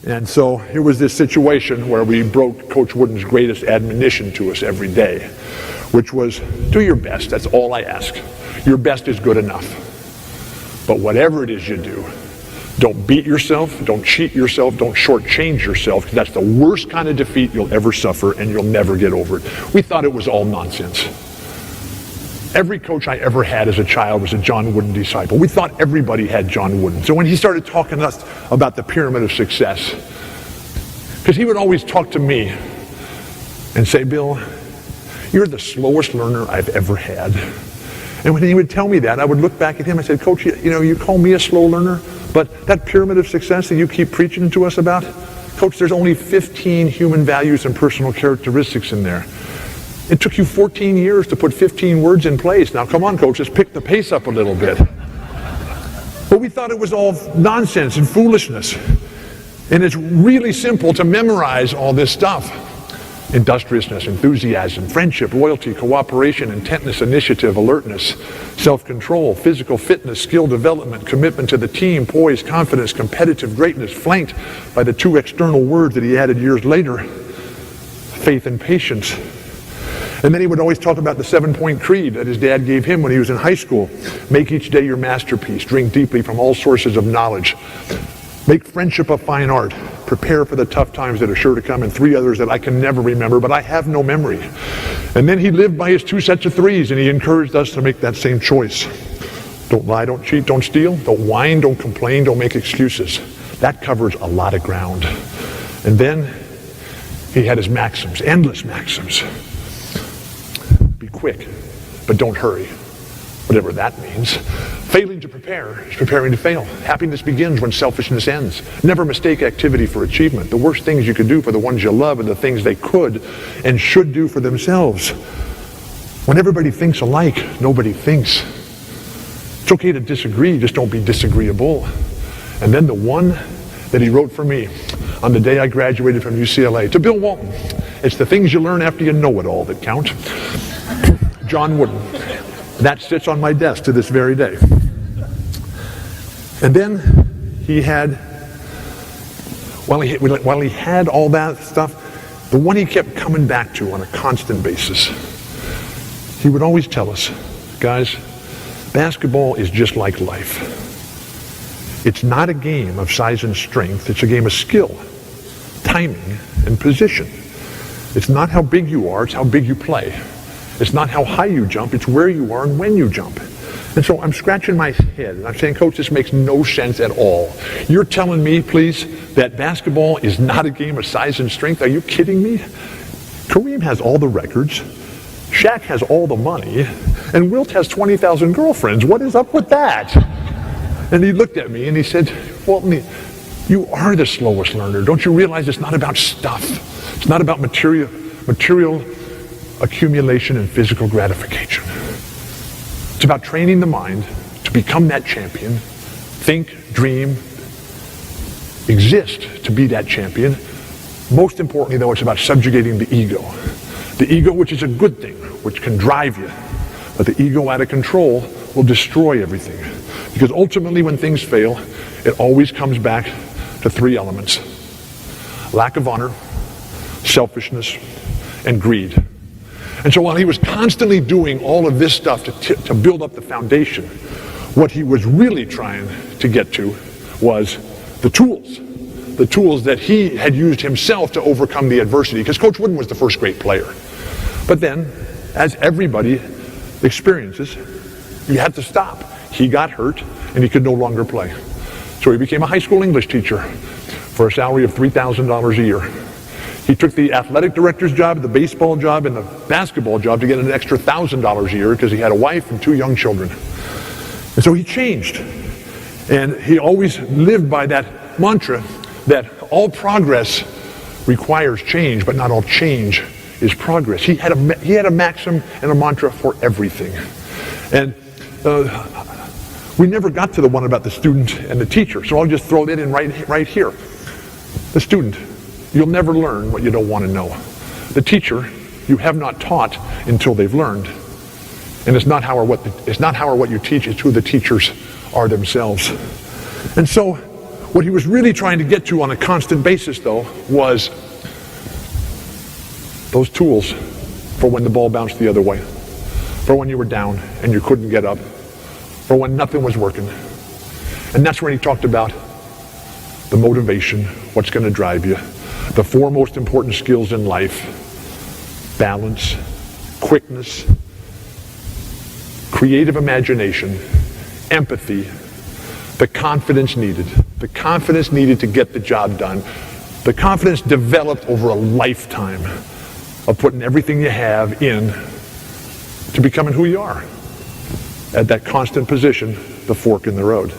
And so it was this situation where we broke Coach Wooden's greatest admonition to us every day, which was, do your best. That's all I ask. Your best is good enough. But whatever it is you do, don't beat yourself, don't cheat yourself, don't shortchange yourself, because that's the worst kind of defeat you'll ever suffer, and you'll never get over it. We thought it was all nonsense. Every coach I ever had as a child was a John Wooden disciple. We thought everybody had John Wooden. So when he started talking to us about the pyramid of success, because he would always talk to me and say, Bill, you're the slowest learner I've ever had. And when he would tell me that, I would look back at him and say, Coach, you call me a slow learner, but that pyramid of success that you keep preaching to us about, Coach, there's only 15 human values and personal characteristics in there. It took you 14 years to put 15 words in place. Now, come on, Coach, let's pick the pace up a little bit. But we thought it was all nonsense and foolishness. And it's really simple to memorize all this stuff. Industriousness, enthusiasm, friendship, loyalty, cooperation, intentness, initiative, alertness, self-control, physical fitness, skill development, commitment to the team, poise, confidence, competitive greatness, flanked by the two external words that he added years later, faith and patience. And then he would always talk about the 7-point creed that his dad gave him when he was in high school. Make each day your masterpiece. Drink deeply from all sources of knowledge. Make friendship a fine art. Prepare for the tough times that are sure to come. And 3 others that I can never remember, but I have no memory. And then he lived by his 2 sets of 3s, and he encouraged us to make that same choice. Don't lie, don't cheat, don't steal, don't whine, don't complain, don't make excuses. That covers a lot of ground. And then he had his maxims, endless maxims. Be quick, but don't hurry, whatever that means. Failing to prepare is preparing to fail. Happiness begins when selfishness ends. Never mistake activity for achievement. The worst things you can do for the ones you love are the things they could and should do for themselves. When everybody thinks alike, nobody thinks. It's okay to disagree, just don't be disagreeable. And then the one that he wrote for me on the day I graduated from UCLA, to Bill Walton, it's the things you learn after you know it all that count. John Wooden. That sits on my desk to this very day. And then he had, while he had all that stuff, the one he kept coming back to on a constant basis, he would always tell us, guys, basketball is just like life. It's not a game of size and strength, it's a game of skill, timing, and position. It's not how big you are, it's how big you play. It's not how high you jump, it's where you are and when you jump. And so I'm scratching my head and I'm saying, Coach, this makes no sense at all. You're telling me, please, that basketball is not a game of size and strength? Are you kidding me? Kareem has all the records, Shaq has all the money, and Wilt has 20,000 girlfriends. What is up with that? And he looked at me and he said, Walton, you are the slowest learner. Don't you realize it's not about stuff? It's not about material accumulation and physical gratification. It's about training the mind to become that champion, think, dream, exist to be that champion. Most importantly, though, it's about subjugating the ego. The ego, which is a good thing, which can drive you. But the ego out of control will destroy everything. Because ultimately, when things fail, it always comes back to 3 elements. Lack of honor, selfishness, and greed. And so while he was constantly doing all of this stuff to build up the foundation, what he was really trying to get to was the tools that he had used himself to overcome the adversity, because Coach Wooden was the first great player. But then, as everybody experiences, you had to stop. He got hurt, and he could no longer play. So he became a high school English teacher for a salary of $3,000 a year. He took the athletic director's job, the baseball job, and the basketball job to get an extra $1,000 a year because he had a wife and 2 young children. And so he changed. And he always lived by that mantra that all progress requires change, but not all change is progress. He had a maxim and a mantra for everything. And we never got to the one about the student and the teacher, so I'll just throw that in right here. The student. You'll never learn what you don't want to know. The teacher, you have not taught until they've learned. And it's not how or what you teach, it's who the teachers are themselves. And so What he was really trying to get to on a constant basis, though, was those tools for when the ball bounced the other way, for when you were down and you couldn't get up, for when nothing was working. And that's when he talked about the motivation, what's going to drive you, the four most important skills in life: balance, quickness, creative imagination, empathy, the confidence needed. The confidence needed to get the job done. The confidence developed over a lifetime of putting everything you have in to becoming who you are. At that constant position, the fork in the road.